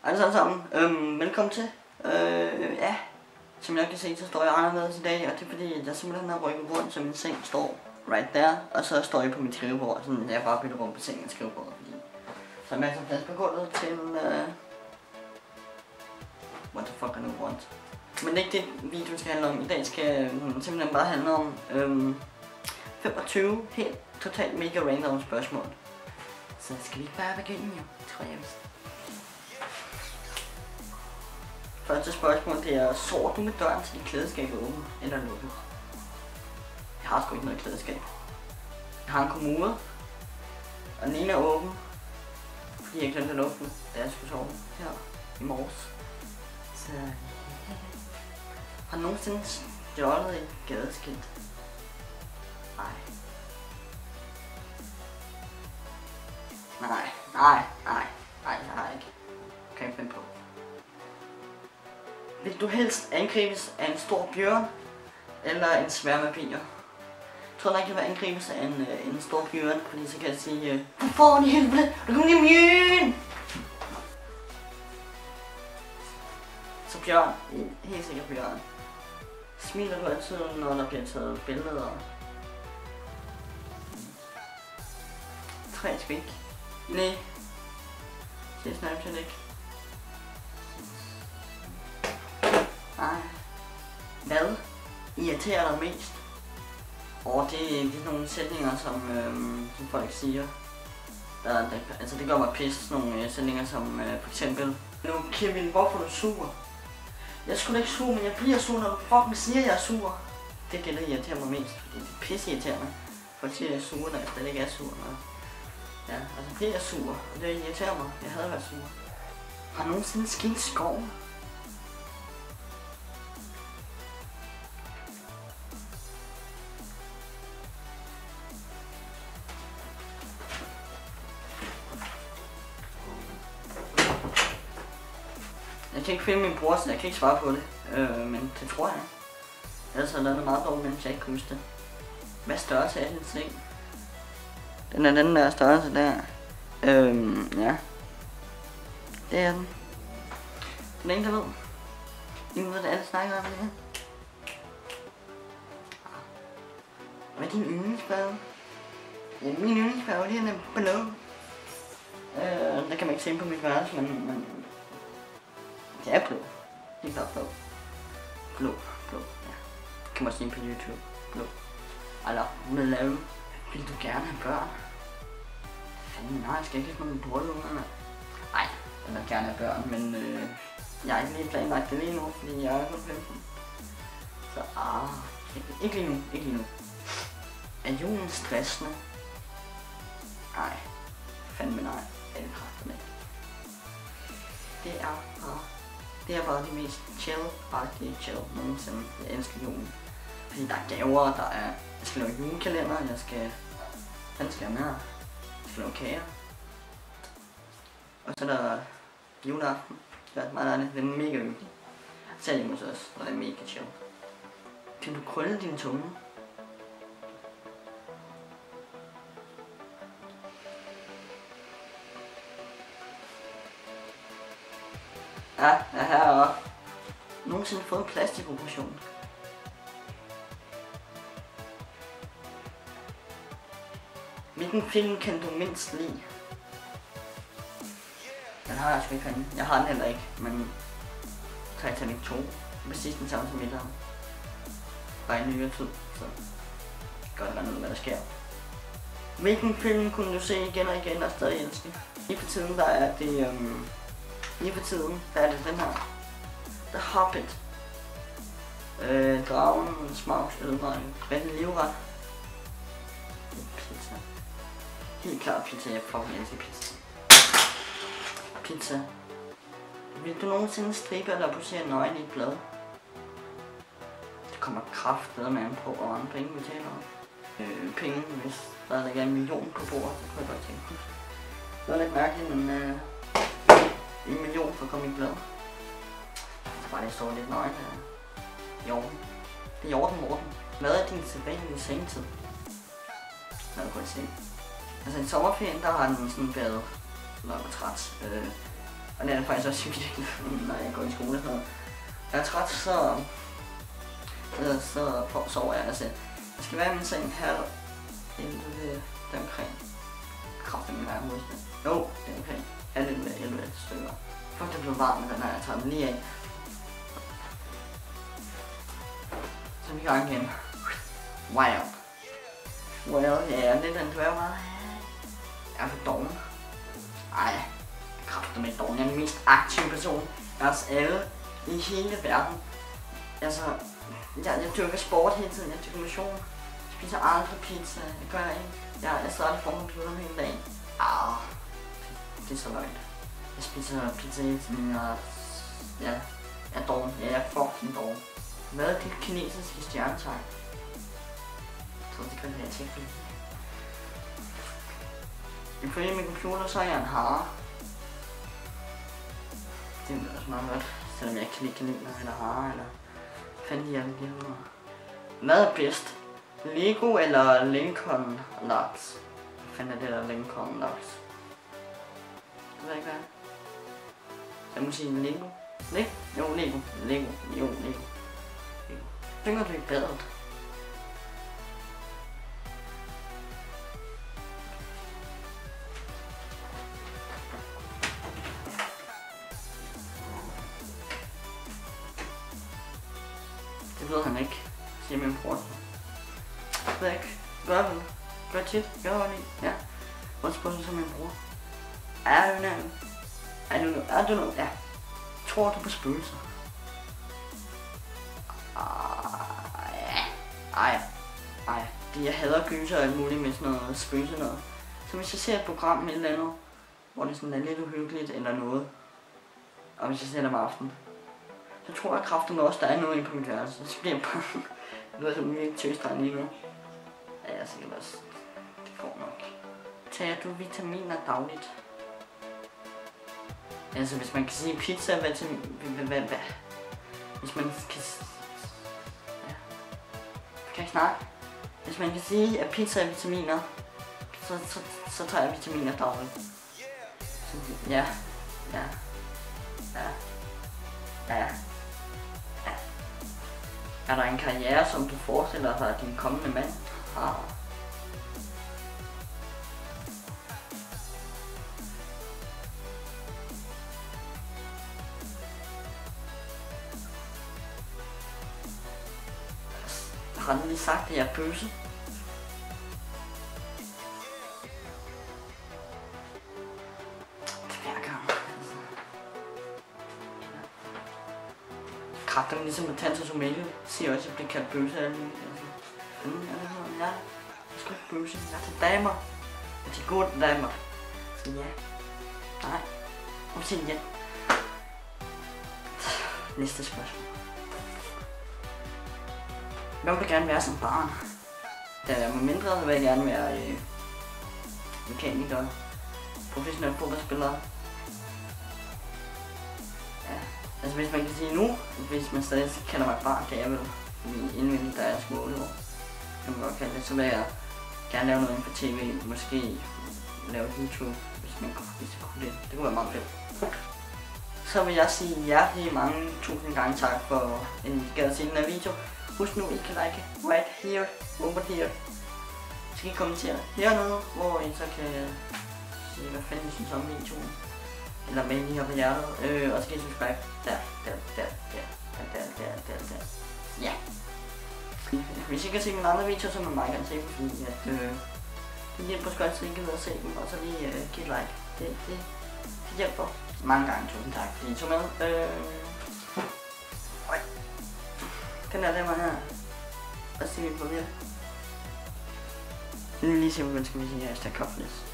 Alle sammen, velkommen til. Ja, som jeg kan se, så står jeg anderledes i dag, og det er fordi, jeg simpelthen har rykket rundt, så min seng står right there, og så står jeg på mit skrivebord, sådan jeg bare bytter rundt på sengen og skrivebordet, fordi så er masser af plads på gulvet til, what the fuck I nu want. Men det er ikke det, videoen skal handle om. I dag skal simpelthen bare handle om 25 helt totalt mega random spørgsmål. Så skal vi ikke bare begynde jo, tror jeg vist. Første spørgsmål, det er, sover du med døren til dit klædeskab åben eller lukket? Jeg har sgu ikke noget klædeskab. Jeg har en kommode, og den ene er åben, fordi jeg glemte at lukke den, da jeg skulle sove her i morges. Så har du nogensinde stjålet et gadeskilt? Nej. Jeg har ikke. Kan jeg finde på. Vil du helst angribes af en stor bjørn eller en sværme bier? Jeg tror nok, jeg vil angribes af en stor bjørn, fordi så kan jeg sige, du får den i helvede, du kommer i mjøen! Så bjørn, helt sikkert bjørn. Smiler du altid, når der bliver taget billeder? 3 skvik. Nej. Det er Snapchat ikke. Nej. Hvad irriterer dig mest? Og det er nogle sætninger, som folk siger. Altså det gør mig pisse, sådan nogle sætninger som for eksempel, nu Kevin, hvorfor er du sur? Jeg skulle ikke sur, men jeg bliver sur, når du fucking siger, at jeg er sur. Det gælder irriterer mig mest, fordi det er pisse irriterende. Folk siger, at jeg er sur, når jeg slet ikke er sur. Ja, altså det er sur, og det irriterer mig. Jeg havde været sur. Har nogensinde skilt skov? Jeg kan ikke finde min bror, så jeg kan ikke svare på det, men det tror jeg. Ellers har jeg lavet noget meget dårligt, mens jeg ikke kan huske det. Hvad størrelse er din seng? Den er den der størrelse der. Ja. Det er den. Den er ingen, der ved. Ingen ved, at alle snakker om det her. Hvad er din yndlingsfarve? Ja, min yndlingsfarve, det er den blå. Der kan man ikke se på mit værelse, men det er blå. Helt klart blå. Blå, ja. Det kan man se på YouTube. Blå. Eller, med vil du gerne have børn? Fanden, nej, jeg skal ikke have nogen brødlunger. Nej, jeg vil gerne have børn, men jeg har ikke lige planlagt det lige nu, fordi jeg er kun 15. Så ikke lige nu. Er julen stressende? Nej, fandme nej. Det er kraftigt ikke. Det er bare det mest chill nogensinde. Jeg elsker julen. Fordi der er gaver, jeg skal lave julekalender, jeg skal med her. Jeg skal lave kager. Og så er der juleaften. Det er meget dejligt, det er mega hyggeligt. Selv hjemme hos os, og det er mega chill. Kan du krølle din tunge? Ja, jeg har nogensinde fået en plastikoperation. Hvilken film kan du mindst lide? Den har jeg sgu ikke herinde. Jeg har den heller ikke, men Titanic 2 er præcis den samme som etteren. Bare i nyere tid, så godt være noget, hvad der sker. Hvilken film kunne du se igen og igen og stadig elske? Lige for tiden der er det den her The Hobbit. Dragen, Smaugs, Ødedrengen, Vand livret. Pizza. Helt klart pizza, jeg fucking elsker pizza. Pizza. Vil du nogensinde stribe eller posere nøgen i et blad? Det kommer kraftedeme an på, hvor mange penge vi taler om. Penge, hvis der ligger 1 million på bordet, så kunne jeg godt tænke. Det er lidt mærkeligt, men 1 million for at komme i et blad. Bare det står lidt nøgen her. I orden. Det er i orden, Morten. Hvad er din sædvanlige sengetid? Lad mig godt se. Altså i sommerferien, der har den sådan været, når jeg var træt, Og det er faktisk også virkelig, når jeg går i skole og sådan noget. Når jeg er træt, så sover jeg. Altså, jeg skal være i min seng halv 11 deromkring. Kraftigt min nærmere huske. Jo, deromkring. Halv 11 stykker. Fuck, det blev varmt med den her, jeg tager den lige af. Så vi er i gang igen. Wow. Well, ja, det er den dværg meget. Jeg er for doven. Ej, kraftigt med doven. Jeg er den mest aktive person af os alle i hele verden. Altså, jeg dyrker sport hele tiden, jeg dyrker motion. Jeg spiser aldrig pizza, jeg gør ikke. Jeg står aldrig foran computeren hele dagen. Det er så løgn. Jeg spiser pizza hele tiden, og ja, jeg er doven. Ja, jeg er fucking doven. Hvad er det kinesiske stjernetegn? Jeg tror, det kan være til. Ifølge min computer, så er jeg en hare. Det er også meget godt, selvom jeg ikke kan lide kaniner eller hare, eller fanden de er lige nu. Hvad er bedst? Lego eller Lincoln Logs? Hvad fanden er det der Lincoln Logs? Det ved jeg ikke hvad. Jeg må sige Lego. Jo, Lego. Lego. Tænker du i badet? Det ved han ikke, siger min bror. Det ved jeg ikke. Gør vel? Gør tit? Gør vel ikke? Ja. Hvor spørger du så min bror? Er du noget? Ja. Tror du på spøgelser? Ej. Jeg hader gyser og alt muligt med sådan noget spøgelse noget. Så hvis jeg ser et program med et eller andet, hvor det sådan er lidt uhyggeligt eller noget, og hvis jeg ser det om aftenen, så tror jeg kraften også, der er noget inde på mit værelse. Så bliver jeg bange. Det er sådan virkelig tøsdreng lige nu. Ja, jeg sikkert også. Det går nok. Tager du vitaminer dagligt? Altså, hvis man kan sige pizza, hvad? Hvis man kan... Ja. Kan jeg snakke? Hvis man kan sige, at pizza er vitaminer, så tager jeg vitaminer dagligt. Så, ja. Er der en karriere, som du forestiller dig din kommende mand? Har han lige sagt, at jeg er bøsse? Kræfterne ligesom med Tanto Somalia siger også, at jeg bliver kaldt bøsse af alle mulige. Ja, jeg skal ikke bøsse. Jeg er til damer. Jeg er til gode damer. Så ja. Nej. Kom til igen. Næste spørgsmål. Hvad vil du gerne være som barn? Da jeg var mindre, vil jeg gerne være mekaniker, professionel fodboldspiller. Ja, altså hvis man kan sige nu, hvis man stadig kalder mig barn, det er vel indvendigt, da jeg er små 8 år, kan man godt kalde det, så vil jeg gerne lave noget på tv, måske lave YouTube, hvis man kunne det. Det kunne være meget fedt. Så vil jeg sige hjertelig mange tusind gange tak for en gad at se den her video. Husk nu, I kan like right here, over here. Så kan I kommentere hernede, hvor I så kan sige, hvad fanden I synes om videoen. Eller med lige her på hjertet. Og så kan I subscribe der. Ja. Hvis I kan se mine andre videoer, så må man meget gerne se dem, fordi at det hjælper os godt, så I kan ved at se dem, og så lige give et like. Det hjælper mange gange. Tusind tak, fordi I tog med. Den her, her. Hvad siger vi på mere? Nu vil lige se, hvordan skal vi sige hashtag couples.